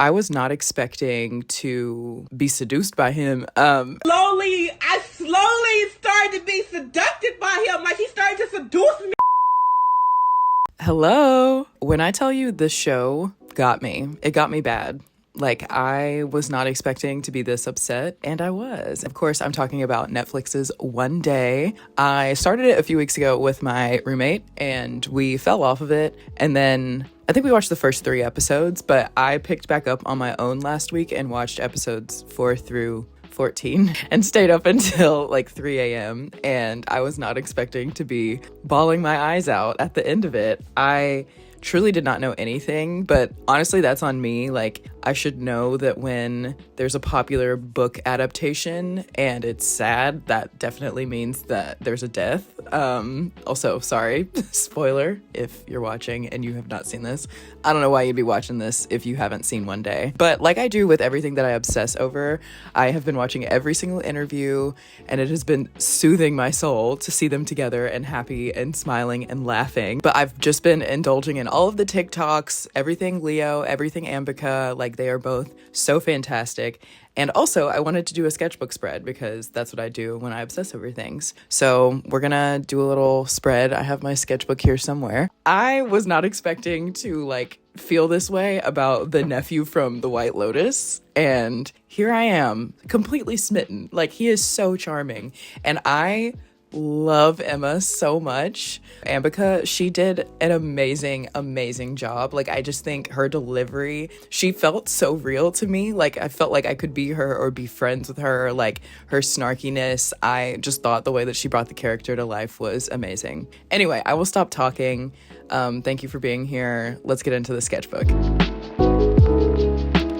I was not expecting to be seduced by him. I slowly started to be seduced by him. Like, he started to seduce me. Hello. When I tell you this show got me, it got me bad. Like, I was not expecting to be this upset, and I was. Of course, I'm talking about Netflix's One Day. I started it a few weeks ago with my roommate, and we fell off of it. And then I think we watched the first 3 episodes, but I picked back up on my own last week and watched episodes 4 through 14 and stayed up until like 3 a.m. And I was not expecting to be bawling my eyes out at the end of it. I truly did not know anything, but honestly, that's on me. Like, I should know that when there's a popular book adaptation and it's sad, that definitely means that there's a death. Also, sorry, spoiler if you're watching and you have not seen this. I don't know why you'd be watching this if you haven't seen One Day. But like I do with everything that I obsess over, I have been watching every single interview, and it has been soothing my soul to see them together and happy and smiling and laughing. But I've just been indulging in all of the TikToks, everything Leo, everything Ambika. Like, they are both so fantastic. And also, I wanted to do a sketchbook spread because that's what I do when I obsess over things. So we're gonna do a little spread. I have my sketchbook here somewhere. I was not expecting to like feel this way about the nephew from The White Lotus. And here I am, completely smitten. Like, he is so charming. And I love Emma so much. Ambika, she did an amazing job. Like, I just think her delivery, she felt so real to me. Like, I felt like I could be her or be friends with her. Like, her snarkiness, I just thought the way that she brought the character to life was amazing. Anyway, I will stop talking. Thank you for being here. Let's get into the sketchbook.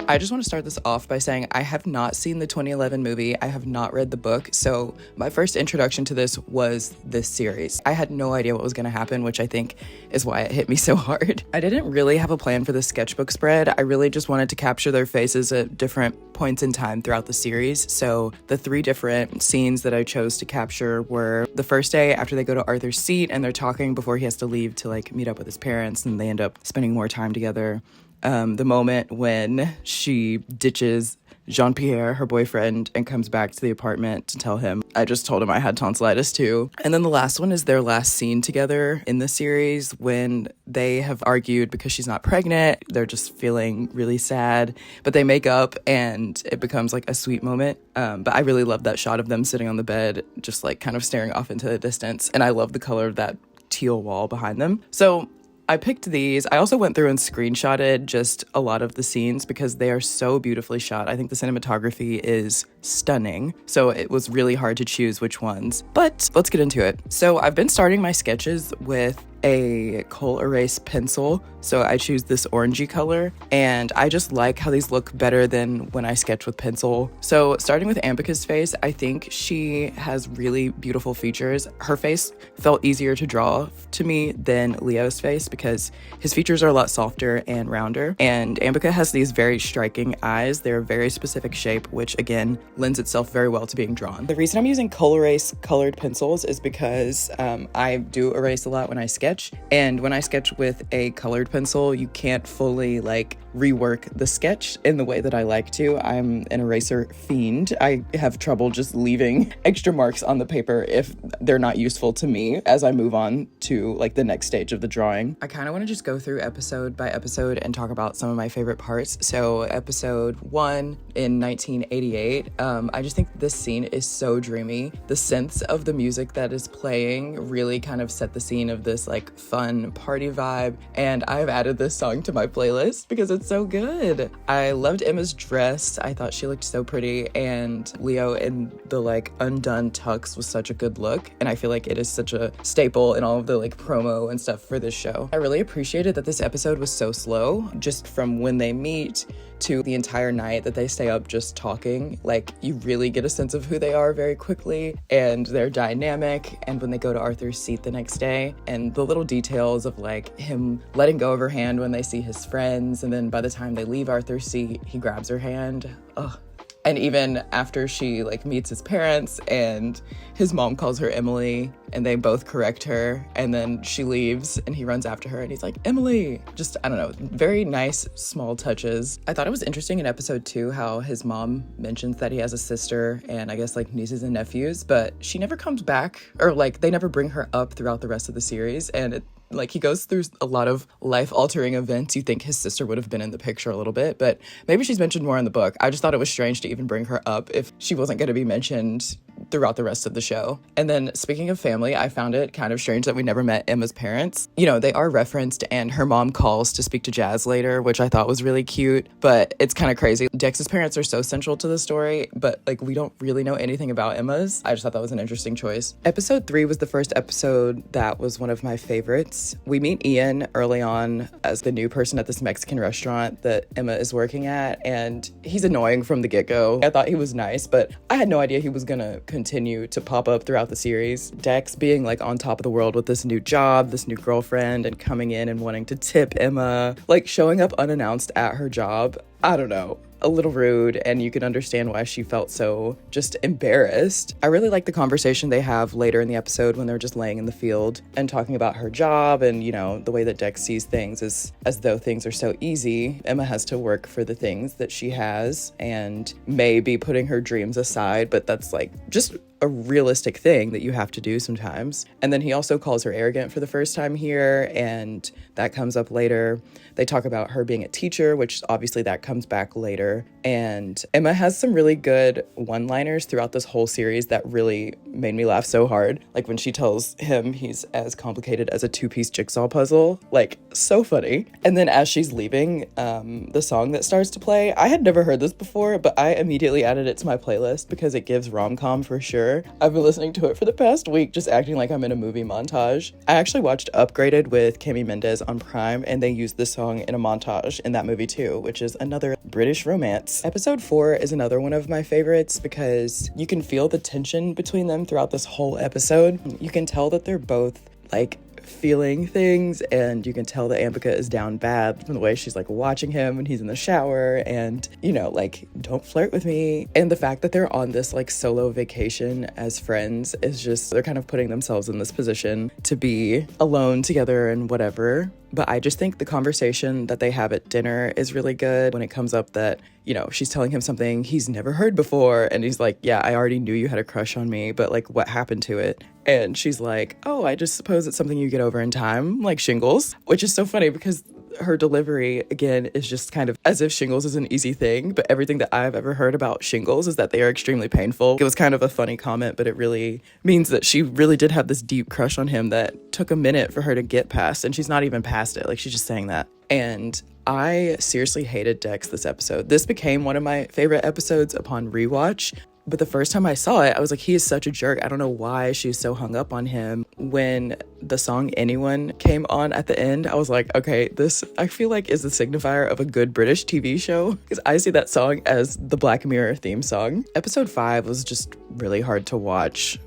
I just want to start this off by saying I have not seen the 2011 movie. I have not read the book. So my first introduction to this was this series. I had no idea what was going to happen, which I think is why it hit me so hard. I didn't really have a plan for the sketchbook spread. I really just wanted to capture their faces at different points in time throughout the series. So the 3 different scenes that I chose to capture were the first day after they go to Arthur's seat and they're talking before he has to leave to like meet up with his parents, and they end up spending more time together. The moment when she ditches Jean-Pierre, her boyfriend, and comes back to the apartment to tell him, I just told him I had tonsillitis too. And then the last one is their last scene together in the series when they have argued because she's not pregnant. They're just feeling really sad, but they make up and it becomes like a sweet moment. But I really love that shot of them sitting on the bed, just like kind of staring off into the distance. And I love the color of that teal wall behind them. So I picked these. I also went through and screenshotted just a lot of the scenes because they are so beautifully shot. I think the cinematography is stunning. So it was really hard to choose which ones. But let's get into it. So I've been starting my sketches with a kohl erase pencil. So I choose this orangey color, and I just like how these look better than when I sketch with pencil. So starting with Ambika's face, I think she has really beautiful features. Her face felt easier to draw to me than Leo's face because his features are a lot softer and rounder. And Ambika has these very striking eyes. They're a very specific shape, which again lends itself very well to being drawn. The reason I'm using kohl erase colored pencils is because I do erase a lot when I sketch. And when I sketch with a colored pencil, you can't fully like rework the sketch in the way that I like to. I'm an eraser fiend. I have trouble just leaving extra marks on the paper if they're not useful to me as I move on to like the next stage of the drawing. I kind of want to just go through episode by episode and talk about some of my favorite parts. So episode 1 in 1988, I just think this scene is so dreamy. The synths of the music that is playing really kind of set the scene of this like fun party vibe, and I've added this song to my playlist because it's so good. I loved Emma's dress. I thought she looked so pretty, and Leo in the like undone tux was such a good look, and I feel like it is such a staple in all of the like promo and stuff for this show. I really appreciated that this episode was so slow, just from when they meet to the entire night that they stay up just talking. Like, you really get a sense of who they are very quickly and their dynamic, and when they go to Arthur's seat the next day, and the little details of like him letting go of her hand when they see his friends, and then by the time they leave Arthur's seat, he grabs her hand. Oh, And even after she like meets his parents and his mom calls her Emily and they both correct her, and then she leaves and he runs after her and he's like, Emily. Just, I don't know, very nice small touches. I thought it was interesting in episode 2 how his mom mentions that he has a sister and I guess like nieces and nephews, but she never comes back, or like they never bring her up throughout the rest of the series. And like he goes through a lot of life-altering events. You think his sister would have been in the picture a little bit, but maybe she's mentioned more in the book. I just thought it was strange to even bring her up if she wasn't going to be mentioned throughout the rest of the show. And then speaking of family, I found it kind of strange that we never met Emma's parents. You know, they are referenced and her mom calls to speak to Jazz later, which I thought was really cute, but it's kind of crazy. Dex's parents are so central to the story, but like we don't really know anything about Emma's. I just thought that was an interesting choice. Episode 3 was the first episode that was one of my favorites. We meet Ian early on as the new person at this Mexican restaurant that Emma is working at, and he's annoying from the get-go. I thought he was nice, but I had no idea he was gonna continue to pop up throughout the series. Dex being like on top of the world with this new job, this new girlfriend, and coming in and wanting to tip Emma, like showing up unannounced at her job. I don't know, a little rude, and you can understand why she felt so just embarrassed. I really like the conversation they have later in the episode when they're just laying in the field and talking about her job and, you know, the way that Dex sees things is as though things are so easy. Emma has to work for the things that she has and may be putting her dreams aside, but that's like just a realistic thing that you have to do sometimes. And then he also calls her arrogant for the first time here, and that comes up later. They talk about her being a teacher, which obviously that comes back later. And Emma has some really good one-liners throughout this whole series that really made me laugh so hard. Like when she tells him he's as complicated as a 2-piece jigsaw puzzle, like so funny. And then as she's leaving, the song that starts to play, I had never heard this before, but I immediately added it to my playlist because it gives rom-com for sure. I've been listening to it for the past week, just acting like I'm in a movie montage. I actually watched Upgraded with Cami Mendes on Prime, and they used this song in a montage in that movie too, which is another British romance. Episode 4 is another one of my favorites because you can feel the tension between them throughout this whole episode. You can tell that they're both like feeling things, and you can tell that Ambika is down bad from the way she's like watching him when he's in the shower and, you know, like, don't flirt with me. And the fact that they're on this like solo vacation as friends is just, they're kind of putting themselves in this position to be alone together and whatever. But I just think the conversation that they have at dinner is really good when it comes up that, you know, she's telling him something he's never heard before. And he's like, yeah, I already knew you had a crush on me, but like, what happened to it? And she's like, oh, I just suppose it's something you get over in time, like shingles, which is so funny because her delivery, again, is just kind of as if shingles is an easy thing, but everything that I've ever heard about shingles is that they are extremely painful. It was kind of a funny comment, but it really means that she really did have this deep crush on him that took a minute for her to get past, and she's not even past it. Like, she's just saying that. And I seriously hated Dex this episode. This became one of my favorite episodes upon rewatch. But the first time I saw it, I was like, he is such a jerk. I don't know why she's so hung up on him. When the song Anyone came on at the end, I was like, okay, this I feel like is the signifier of a good British TV show, because I see that song as the Black Mirror theme song. Episode 5 was just really hard to watch.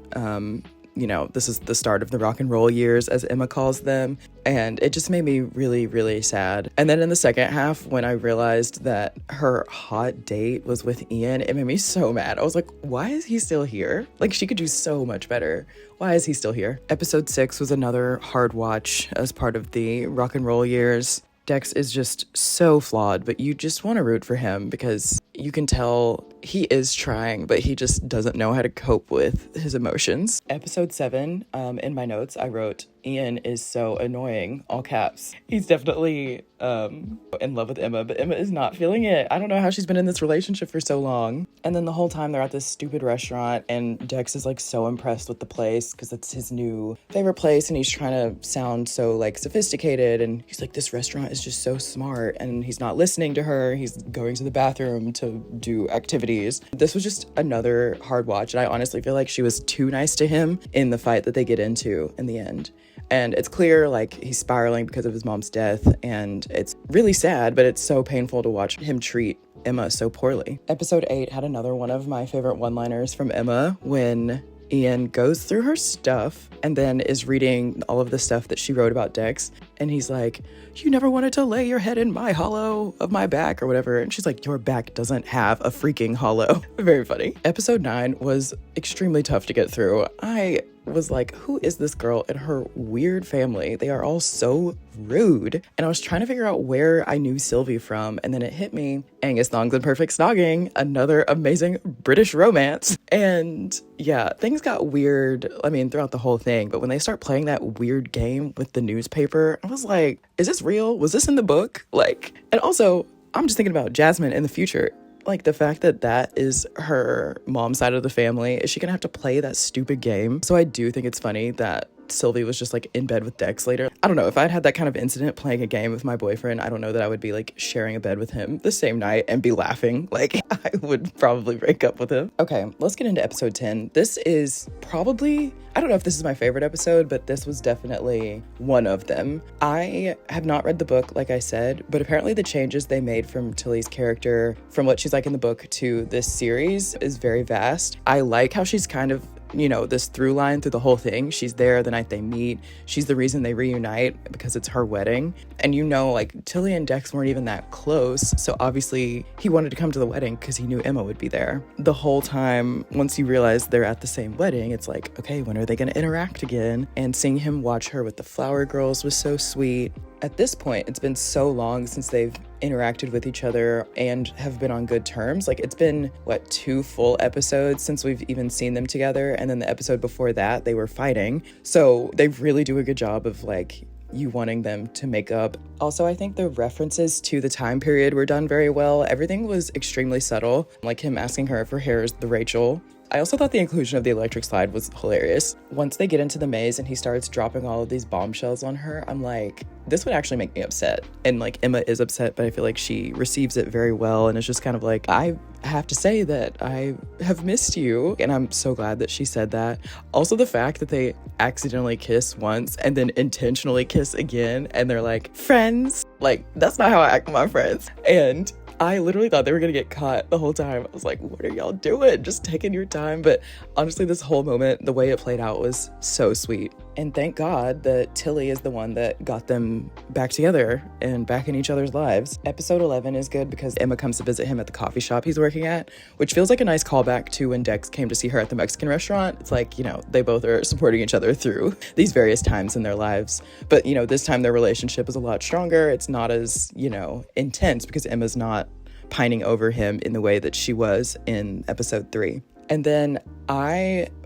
You know, this is the start of the rock and roll years, as Emma calls them, and it just made me really, really sad. And then in the second half, when I realized that her hot date was with Ian, it made me so mad. I was like, why is he still here? Like, she could do so much better. Why is he still here? Episode 6 was another hard watch as part of the rock and roll years. Dex is just so flawed, but you just want to root for him because you can tell he is trying, but he just doesn't know how to cope with his emotions. Episode 7, in my notes, I wrote, Ian is so annoying, all caps. He's definitely in love with Emma, but Emma is not feeling it. I don't know how she's been in this relationship for so long. And then the whole time they're at this stupid restaurant, and Dex is like so impressed with the place because it's his new favorite place, and he's trying to sound so like sophisticated, and he's like, this restaurant is just so smart, and he's not listening to her. He's going to the bathroom to do activities. This was just another hard watch, and I honestly feel like she was too nice to him in the fight that they get into in the end. And it's clear, like, he's spiraling because of his mom's death, and it's really sad, but it's so painful to watch him treat Emma so poorly. Episode 8 had another one of my favorite one-liners from Emma when Ian goes through her stuff and then is reading all of the stuff that she wrote about Dex. And he's like, you never wanted to lay your head in my hollow of my back or whatever. And she's like, your back doesn't have a freaking hollow. Very funny. Episode 9 was extremely tough to get through. I was like, who is this girl and her weird family? They are all so rude. And I was trying to figure out where I knew Sylvie from. And then it hit me, Angus Thongs and Perfect Snogging, another amazing British romance. And yeah, things got weird, I mean, throughout the whole thing. But when they start playing that weird game with the newspaper, I was like, is this real? Was this in the book? Like, and also, I'm just thinking about Jasmine in the future. Like, the fact that that is her mom's side of the family, is she gonna have to play that stupid game? So I do think it's funny that Sylvie was just like in bed with Dex later. I don't know, if I'd had that kind of incident playing a game with my boyfriend, I don't know that I would be like sharing a bed with him the same night and be laughing. Like, I would probably break up with him. Okay, let's get into episode 10. This is probably, I don't know if this is my favorite episode, but this was definitely one of them. I have not read the book, like I said, but apparently the changes they made from Tilly's character, from what she's like in the book to this series, is very vast. I like how she's kind of, you know, this through line through the whole thing. She's there the night they meet. She's the reason they reunite because it's her wedding. And you know, like, Tilly and Dex weren't even that close. So obviously he wanted to come to the wedding because he knew Emma would be there. The whole time, once you realize they're at the same wedding, it's like, okay, when are they going to interact again? And seeing him watch her with the flower girls was so sweet. At this point, it's been so long since they've interacted with each other and have been on good terms. Like, it's been, what, 2 full episodes since we've even seen them together. And then the episode before that, they were fighting. So they really do a good job of, like, you wanting them to make up. Also, I think the references to the time period were done very well. Everything was extremely subtle. Like him asking her if her hair is the Rachel. I also thought the inclusion of the electric slide was hilarious. Once they get into the maze and he starts dropping all of these bombshells on her, I'm like, this would actually make me upset. And like, Emma is upset, but I feel like she receives it very well. And it's just kind of like, I have to say that I have missed you. And I'm so glad that she said that. Also, the fact that they accidentally kiss once and then intentionally kiss again. And they're like, friends. Like, that's not how I act with my friends. And I literally thought they were gonna get caught the whole time. I was like, what are y'all doing? Just taking your time. But honestly, this whole moment, the way it played out was so sweet. And thank God that Tilly is the one that got them back together and back in each other's lives. Episode 11 is good because Emma comes to visit him at the coffee shop he's working at, which feels like a nice callback to when Dex came to see her at the Mexican restaurant. It's like, you know, they both are supporting each other through these various times in their lives. But, you know, this time their relationship is a lot stronger. It's not as, you know, intense because Emma's not pining over him in the way that she was in episode 3. And then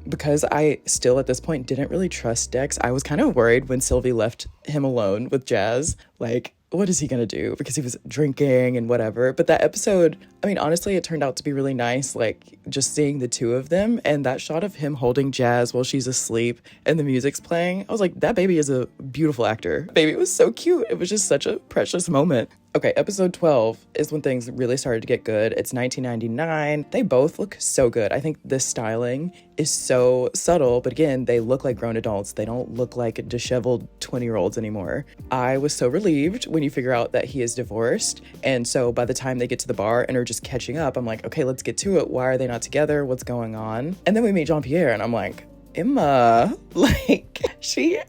because I still at this point didn't really trust Dex, I was kind of worried when Sylvie left him alone with Jazz. Like, what is he gonna do? Because he was drinking and whatever. But that episode, I mean, honestly, it turned out to be really nice, like just seeing the two of them. And that shot of him holding Jazz while she's asleep and the music's playing, I was like, that baby is a beautiful actor. Baby was so cute. It was just such a precious moment. Okay, episode 12 is when things really started to get good. It's 1999. They both look so good. I think this styling is so subtle, but again, they look like grown adults. They don't look like disheveled 20-year-olds anymore. I was so relieved when you figure out that he is divorced. And so by the time they get to the bar and are just catching up, I'm like, okay, let's get to it. Why are they not together? What's going on? And then we meet Jean-Pierre and I'm like, Emma, like,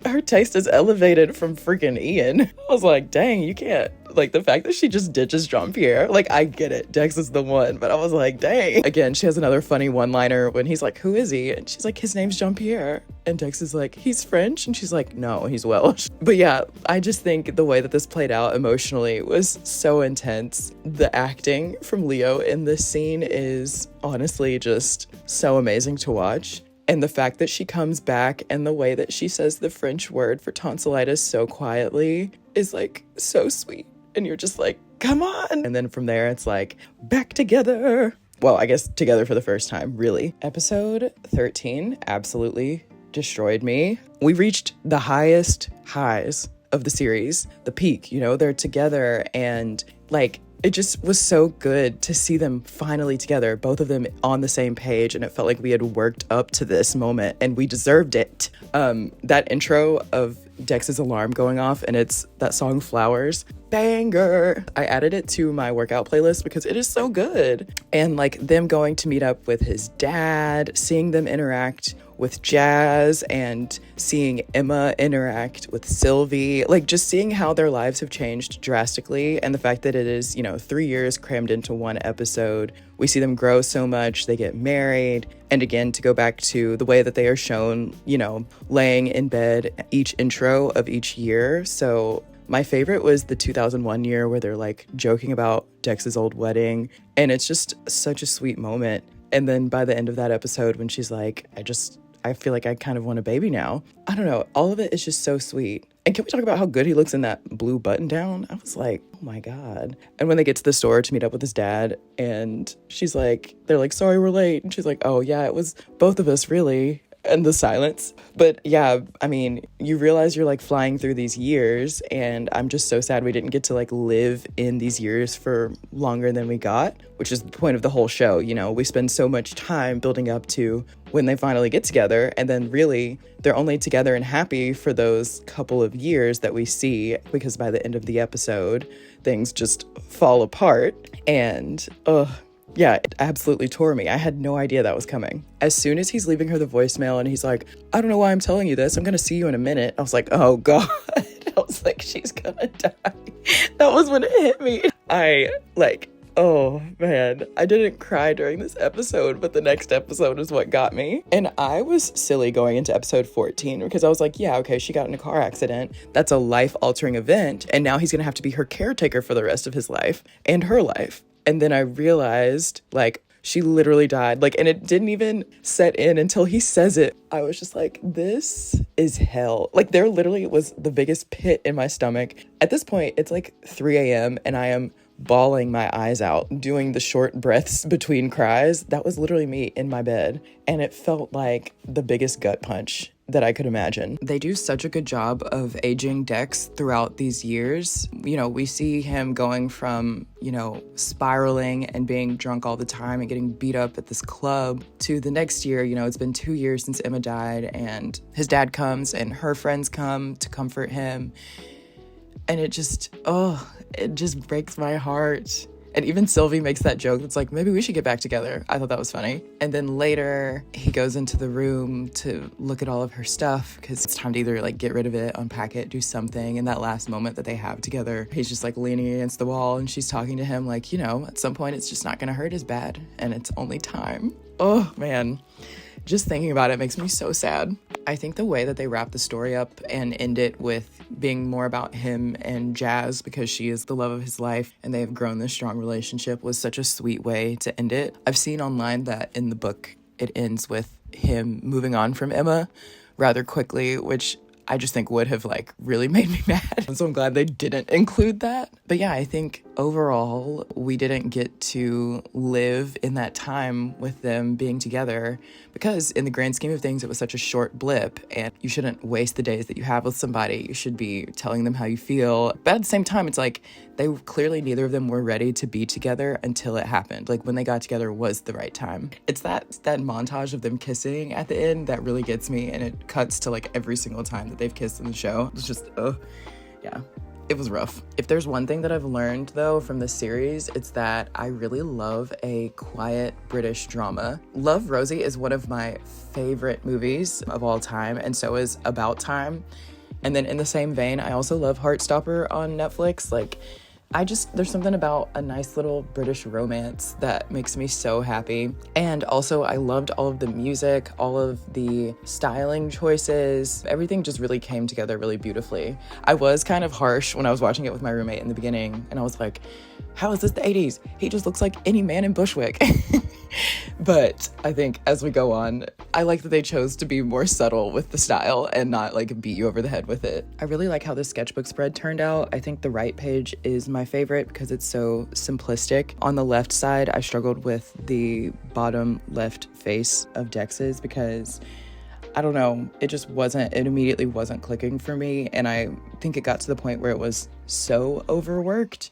her taste is elevated from freaking Ian. I was like, dang, you can't. Like, the fact that she just ditches Jean-Pierre, like, I get it. Dex is the one, but I was like, dang. Again, she has another funny one-liner when he's like, who is he? And she's like, his name's Jean-Pierre. And Dex is like, he's French? And she's like, no, he's Welsh. But yeah, I just think the way that this played out emotionally was so intense. The acting from Leo in this scene is honestly just so amazing to watch. And the fact that she comes back and the way that she says the French word for tonsillitis so quietly is like so sweet. And you're just like, come on. And then from there, it's like, back together. Well, I guess together for the first time, really. Episode 13 absolutely destroyed me. We reached the highest highs of the series, the peak, you know, they're together and like, it just was so good to see them finally together, both of them on the same page, and it felt like we had worked up to this moment and we deserved it. That intro of Dex's alarm going off and it's that song Flowers, banger. I added it to my workout playlist because it is so good. And like them going to meet up with his dad, seeing them interact with Jazz and seeing Emma interact with Sylvie, like just seeing how their lives have changed drastically, and the fact that it is, 3 years crammed into one episode. We see them grow so much, they get married, and again, to go back to the way that they are shown, laying in bed each intro of each year. So my favorite was the 2001 year where they're like joking about Dex's old wedding, and it's just such a sweet moment. And then by the end of that episode, when she's like, I feel like I kind of want a baby now. I don't know. All of it is just so sweet. And can we talk about how good he looks in that blue button down? I was like, oh my God. And when they get to the store to meet up with his dad, and they're like, sorry, we're late. And she's like, oh yeah, it was both of us really. And the silence. But yeah, I mean, you realize you're like flying through these years, and I'm just so sad we didn't get to like live in these years for longer than we got, which is the point of the whole show. We spend so much time building up to when they finally get together, and then really they're only together and happy for those couple of years that we see, because by the end of the episode things just fall apart. And yeah, it absolutely tore me. I had no idea that was coming. As soon as he's leaving her the voicemail and he's like, I don't know why I'm telling you this, I'm gonna see you in a minute, I was like, oh God. I was like, she's gonna die. That was when it hit me. Oh man, I didn't cry during this episode, but the next episode is what got me. And I was silly going into episode 14 because I was like, yeah, okay, she got in a car accident. That's a life-altering event. And now he's gonna have to be her caretaker for the rest of his life and her life. And then I realized, she literally died. And it didn't even set in until he says it. I was just like, this is hell. There literally was the biggest pit in my stomach. At this point, it's 3 a.m. and I am bawling my eyes out, doing the short breaths between cries. That was literally me in my bed. And it felt like the biggest gut punch that I could imagine. They do such a good job of aging Dex throughout these years. We see him going from, spiraling and being drunk all the time and getting beat up at this club to the next year, it's been 2 years since Emma died, and his dad comes and her friends come to comfort him. And it just breaks my heart. And even Sylvie makes that joke that's like, maybe we should get back together. I thought that was funny. And then later he goes into the room to look at all of her stuff because it's time to either get rid of it, unpack it, do something. And that last moment that they have together, he's just leaning against the wall and she's talking to him at some point it's just not gonna hurt as bad and it's only time. Oh man. Just thinking about it makes me so sad. I think the way that they wrap the story up and end it with being more about him and Jazz, because she is the love of his life and they have grown this strong relationship, was such a sweet way to end it. I've seen online that in the book it ends with him moving on from Emma rather quickly, which I just think would have really made me mad. So I'm glad they didn't include that. But yeah, I think overall we didn't get to live in that time with them being together because in the grand scheme of things, it was such a short blip, and you shouldn't waste the days that you have with somebody. You should be telling them how you feel. But at the same time, it's they clearly neither of them were ready to be together until it happened. When they got together was the right time. It's that montage of them kissing at the end that really gets me, and it cuts to every single time that they've kissed in the show. It's just, yeah. It was rough. If there's one thing that I've learned, though, from this series, it's that I really love a quiet British drama. Love, Rosie is one of my favorite movies of all time, and so is About Time. And then in the same vein, I also love Heartstopper on Netflix. There's something about a nice little British romance that makes me so happy. And also I loved all of the music, all of the styling choices. Everything just really came together really beautifully. I was kind of harsh when I was watching it with my roommate in the beginning, and I was like, how is this the 80s? He just looks like any man in Bushwick. But I think as we go on, I like that they chose to be more subtle with the style and not beat you over the head with it. I really like how the sketchbook spread turned out. I think the right page is my favorite because it's so simplistic. On the left side, I struggled with the bottom left face of Dex's because I don't know, it immediately wasn't clicking for me. And I think it got to the point where it was so overworked,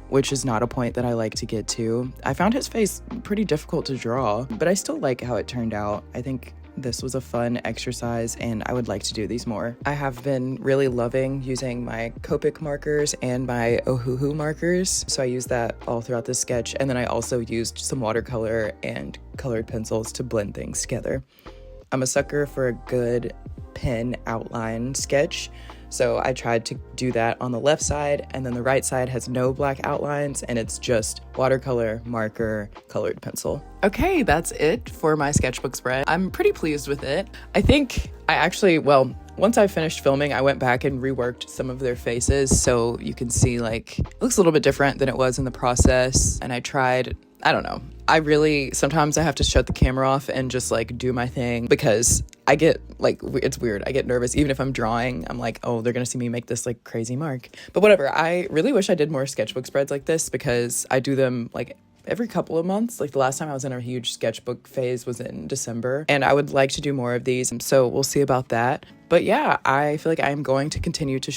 which is not a point that I like to get to. I found his face pretty difficult to draw, but I still like how it turned out. I think this was a fun exercise and I would like to do these more. I have been really loving using my Copic markers and my Ohuhu markers. So I used that all throughout this sketch. And then I also used some watercolor and colored pencils to blend things together. I'm a sucker for a good pen outline sketch. So I tried to do that on the left side, and then the right side has no black outlines and it's just watercolor, marker, colored pencil. Okay, that's it for my sketchbook spread. I'm pretty pleased with it. I think once I finished filming, I went back and reworked some of their faces so you can see like, it looks a little bit different than it was in the process. And I don't know. Sometimes I have to shut the camera off and just like do my thing because I get like, it's weird. I get nervous. Even if I'm drawing, I'm like, oh, they're going to see me make this like crazy mark. But whatever. I really wish I did more sketchbook spreads like this because I do them like every couple of months. Like the last time I was in a huge sketchbook phase was in December, and I would like to do more of these. So we'll see about that. But yeah, I feel like I'm going to continue to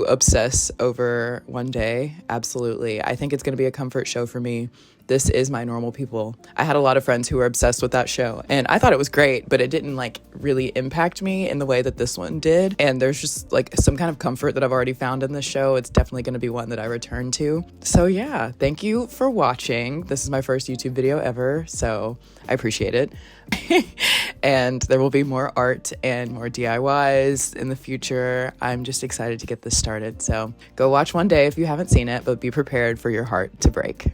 obsess over One Day. Absolutely. I think it's going to be a comfort show for me. This is my normal people. I had a lot of friends who were obsessed with that show and I thought it was great, but it didn't like really impact me in the way that this one did. And there's just like some kind of comfort that I've already found in this show. It's definitely going to be one that I return to. So yeah, thank you for watching. This is my first YouTube video ever, so I appreciate it. And there will be more art and more DIYs in the future. I'm just excited to get this started. So go watch One Day if you haven't seen it, but be prepared for your heart to break.